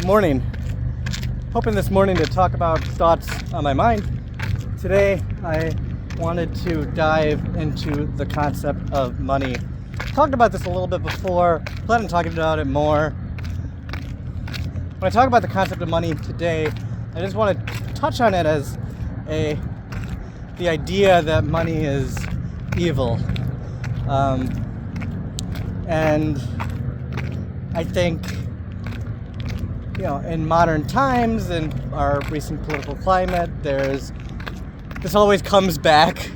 Morning. Hoping this morning to talk about thoughts on my mind. Today I wanted to dive into the concept of money. Talked about this a little bit before, plan on talking about it more. When I talk about the concept of money today, I just want to touch on it as the idea that money is evil. And I think, in modern times, in our recent political climate, this always comes back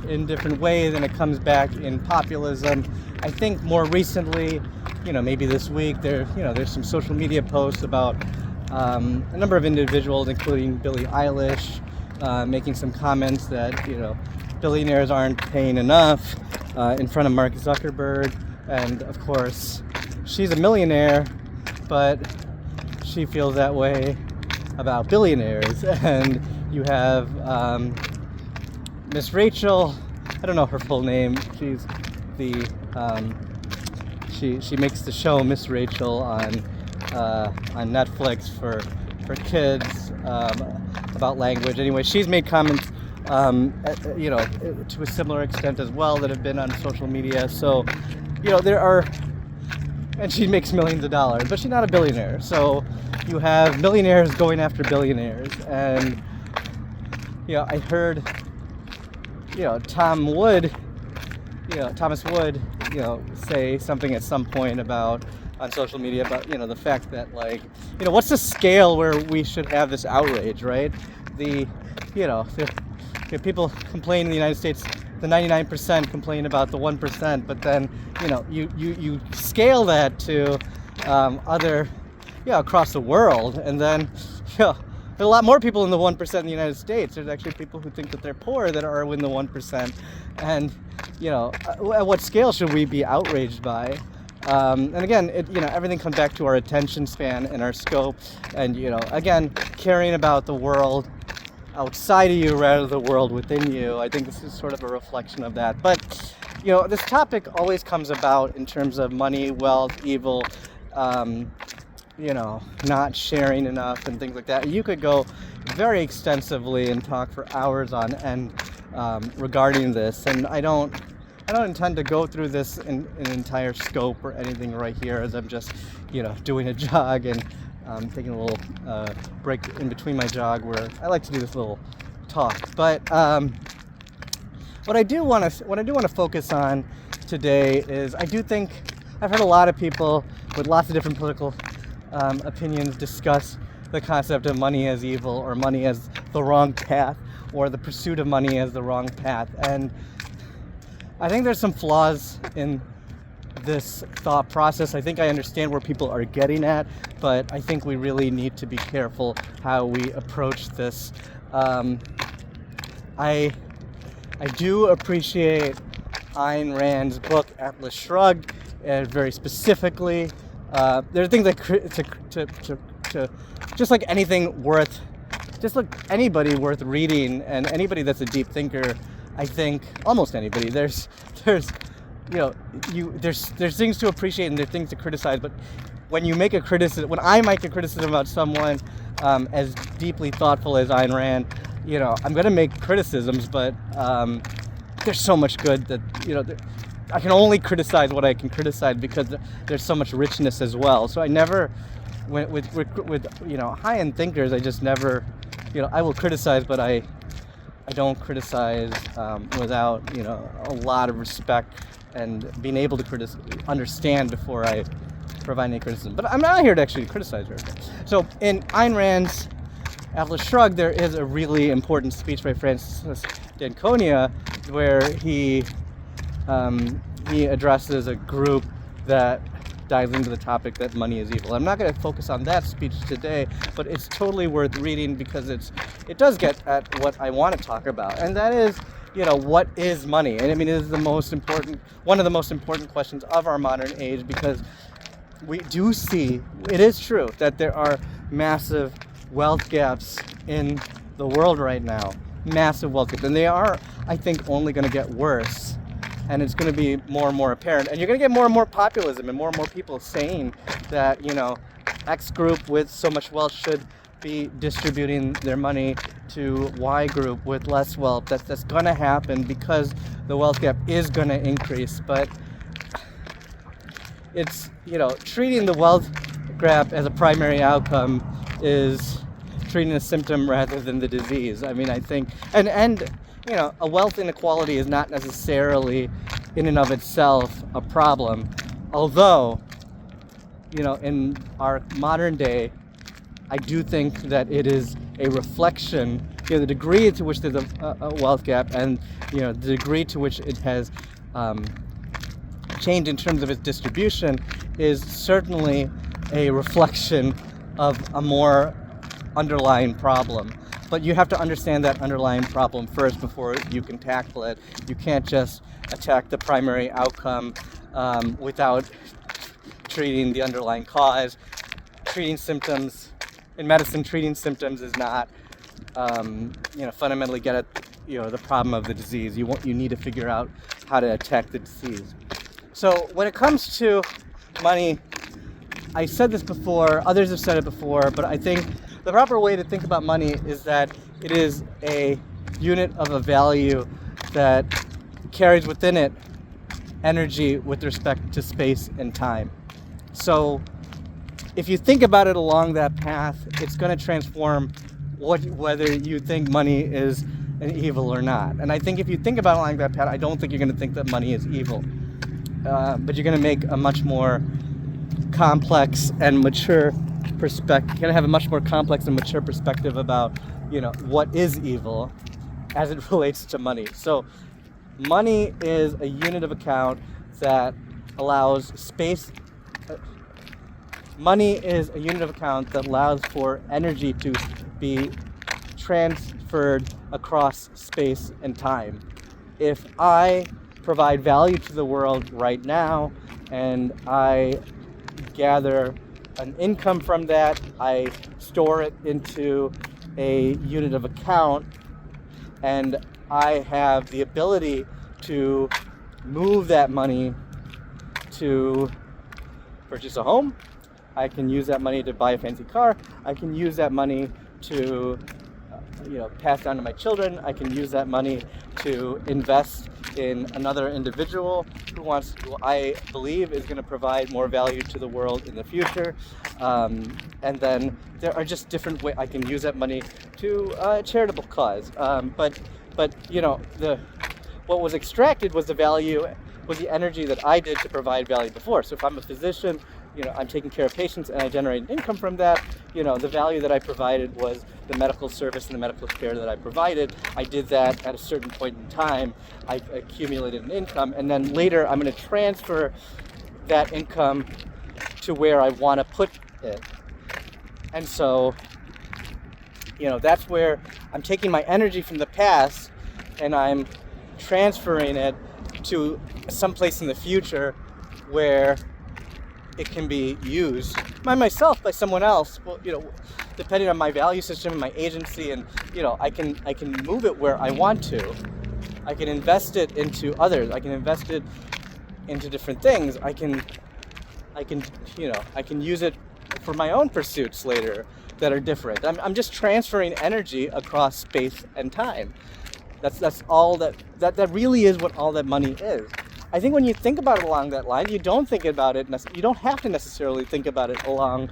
in different ways, and it comes back in populism. I think more recently, maybe this week, there's some social media posts about a number of individuals, including Billie Eilish, making some comments that, billionaires aren't paying enough in front of Mark Zuckerberg. And of course, she's a millionaire, but she feels that way about billionaires. And you have Miss Rachel, I don't know her full name. She's the she makes the show Miss Rachel on Netflix for kids about language. Anyway, she's made comments to a similar extent as well that have been on social media. So there are, and she makes millions of dollars, but she's not a billionaire. So you have millionaires going after billionaires. And I heard Thomas Wood say something at some point about on social media about the fact that what's the scale where we should have this outrage, right? The people complain in the United States, the 99% complain about the 1%, but then you scale that to other across the world, and then there are a lot more people in the 1% in the United States. There's actually people who think that they're poor that are in the 1%, and at what scale should we be outraged by? And again, everything comes back to our attention span and our scope, and again, caring about the world outside of you rather than the world within you. I think this is sort of a reflection of that. But this topic always comes about in terms of money, wealth, evil, not sharing enough and things like that. You could go very extensively and talk for hours on end regarding this, and I don't intend to go through this in an entire scope or anything right here, as I'm just doing a jog and taking a little break in between my jog where I like to do this little talk. But what I do want to focus on today is I do think I've heard a lot of people with lots of different political opinions discuss the concept of money as evil, or money as the wrong path, or the pursuit of money as the wrong path. And I think there's some flaws in this thought process. I think I understand where people are getting at, but I think we really need to be careful how we approach this. I do appreciate Ayn Rand's book Atlas Shrugged, and very specifically, there are things that to just like anything just like anybody worth reading, and anybody that's a deep thinker, I think almost anybody, there's things to appreciate and there's things to criticize. But when I make a criticism about someone as deeply thoughtful as Ayn Rand, I'm going to make criticisms, but there's so much good that I can only criticize what I can criticize, because there's so much richness as well. So I never, with high-end thinkers, I just never, I will criticize, but I don't criticize without a lot of respect and being able to understand before I provide any criticism. But I'm not here to actually criticize her. So in Ayn Rand's Atlas Shrugged, there is a really important speech by Francis d'Anconia where he addresses a group that dives into the topic that money is evil. I'm not going to focus on that speech today, but it's totally worth reading because it does get at what I want to talk about, and that is, what is money? And I mean, it is one of the most important questions of our modern age, because we do see, it is true that there are massive wealth gaps in the world right now. Massive wealth gaps. And they are, I think, only going to get worse. And it's going to be more and more apparent. And you're going to get more and more populism and more people saying that, X group with so much wealth should be distributing their money to Y group with less wealth. That's going to happen because the wealth gap is going to increase. But it's, treating the wealth gap as a primary outcome is treating a symptom rather than the disease. I mean, I think, and a wealth inequality is not necessarily in and of itself a problem. Although, in our modern day, I do think that it is a reflection, the degree to which there's a wealth gap and, the degree to which it has changed in terms of its distribution is certainly a reflection of a more underlying problem. But you have to understand that underlying problem first before you can tackle it. You can't just attack the primary outcome without treating the underlying cause. Treating symptoms in medicine, treating symptoms is not, fundamentally get at, the problem of the disease. You need to figure out how to attack the disease. So when it comes to money, I said this before, others have said it before, but I think the proper way to think about money is that it is a unit of a value that carries within it energy with respect to space and time. So if you think about it along that path, it's going to transform whether you think money is an evil or not. And I think if you think about it along that path, I don't think you're going to think that money is evil. But you're going to make a much more complex and mature perspective. You're going to have a much more complex and mature perspective about, what is evil as it relates to money. So money is a unit of account that allows space. Money is a unit of account that allows for energy to be transferred across space and time. If I provide value to the world right now and I gather an income from that, I store it into a unit of account, and I have the ability to move that money to purchase a home. I can use that money to buy a fancy car. I can use that money to pass down to my children. I can use that money to invest in another individual who I believe is going to provide more value to the world in the future. And then there are just different ways I can use that money to a charitable cause. But what was extracted was the energy that I did to provide value before. So if I'm a physician, I'm taking care of patients and I generate an income from that. The value that I provided was the medical service and the medical care that I provided. I did that at a certain point in time. I accumulated an income, and then later I'm going to transfer that income to where I want to put it. And so, that's where I'm taking my energy from the past and I'm transferring it to someplace in the future where it can be used by myself, by someone else. Well, depending on my value system and my agency, and I can move it where I want to. I can invest it into others. I can invest it into different things. I can use it for my own pursuits later that are different. I'm just transferring energy across space and time. That's all that really is what all that money is. I think when you think about it along that line, you don't think about it. You don't have to necessarily think about it along,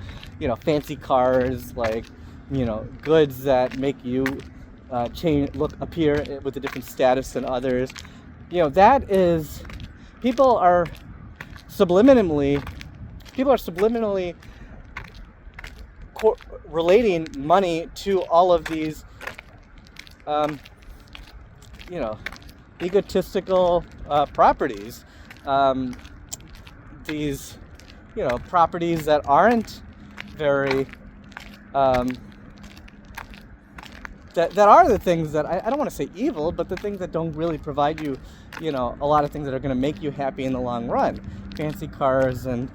fancy cars, like, goods that make you appear with a different status than others. That is, people are subliminally relating money to all of these, egotistical properties. These, properties that aren't very, that are the things that I don't want to say evil, but the things that don't really provide you, a lot of things that are going to make you happy in the long run. Fancy cars and,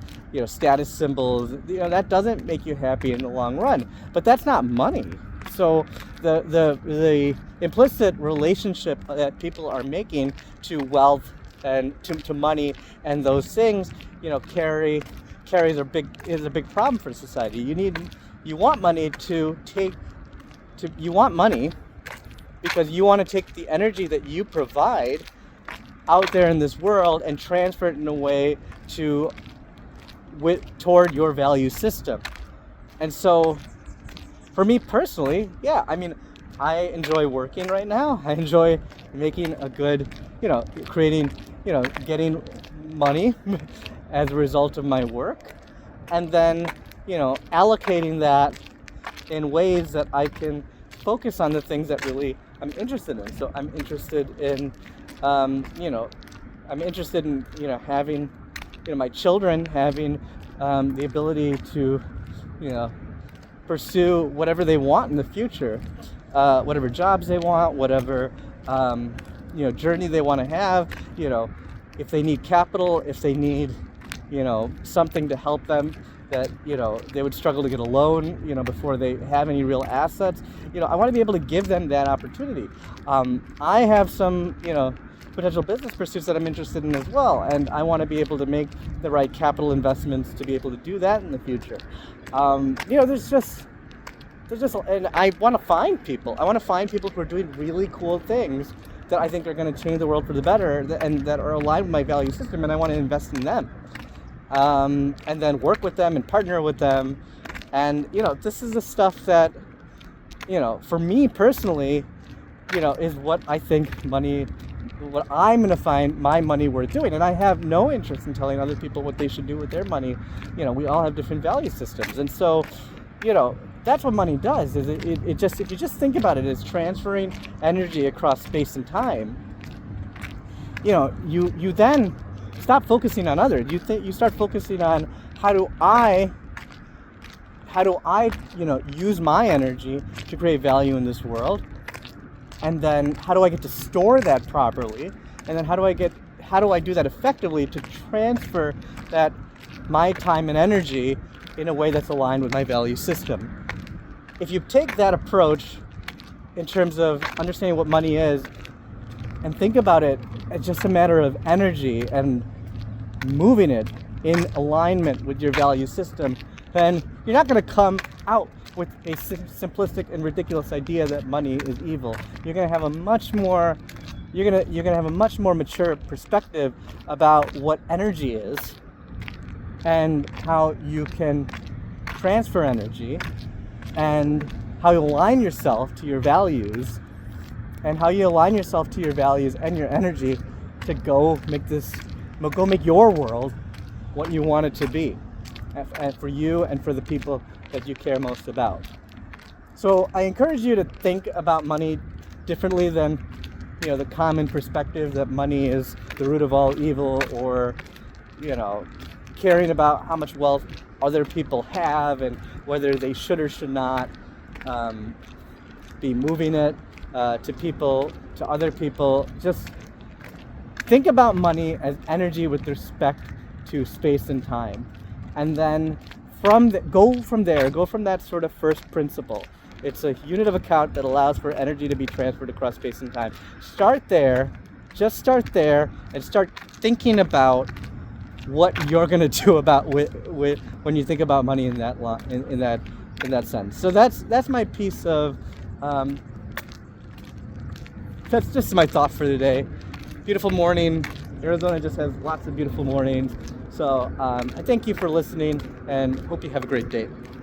status symbols, that doesn't make you happy in the long run. But that's not money. So the implicit relationship that people are making to wealth and to money and those things, carry is a big problem for society. You want money you want money because you want to take the energy that you provide out there in this world and transfer it in a way toward your value system. And so for me personally, yeah, I mean, I enjoy working right now. I enjoy making a good, creating, getting money as a result of my work, and then, allocating that in ways that I can focus on the things that really I'm interested in. So I'm interested in, having, my children having the ability to, pursue whatever they want in the future, whatever jobs they want, whatever, journey they want to have, if they need capital, if they need, something to help them that, they would struggle to get a loan, before they have any real assets. I want to be able to give them that opportunity. I have some, potential business pursuits that I'm interested in as well, and I want to be able to make the right capital investments to be able to do that in the future. There's just, and I want to find people. I want to find people who are doing really cool things that I think are going to change the world for the better, and that are aligned with my value system, and I want to invest in them. And then work with them and partner with them. And, this is the stuff that, for me personally, is what I think what I'm going to find my money worth doing. And I have no interest in telling other people what they should do with their money. We all have different value systems. And so, that's what money does, is it just, if you just think about it as transferring energy across space and time, you then stop focusing on others. You start focusing on how do I use my energy to create value in this world, and then how do I get to store that properly, and then how do I do that effectively to transfer that my time and energy in a way that's aligned with my value system. If you take that approach in terms of understanding what money is and think about it as just a matter of energy and moving it in alignment with your value system, then you're not going to come out with a simplistic and ridiculous idea that money is evil. You're going to have a much more mature perspective about what energy is and how you can transfer energy, and how you align yourself to your values, and how you align yourself to your values and your energy to go make your world what you want it to be, and for you and for the people that you care most about. So I encourage you to think about money differently than, the common perspective that money is the root of all evil, or, caring about how much wealth other people have and whether they should or should not be moving it to other people. Just think about money as energy with respect to space and time, and then go from that sort of first principle. It's a unit of account that allows for energy to be transferred across space and time. Start there, and start thinking about what you're going to do about with when you think about money in that sense. So that's my piece of that's just my thought for today. Beautiful morning. Arizona just has lots of beautiful mornings. So I thank you for listening, and hope you have a great day.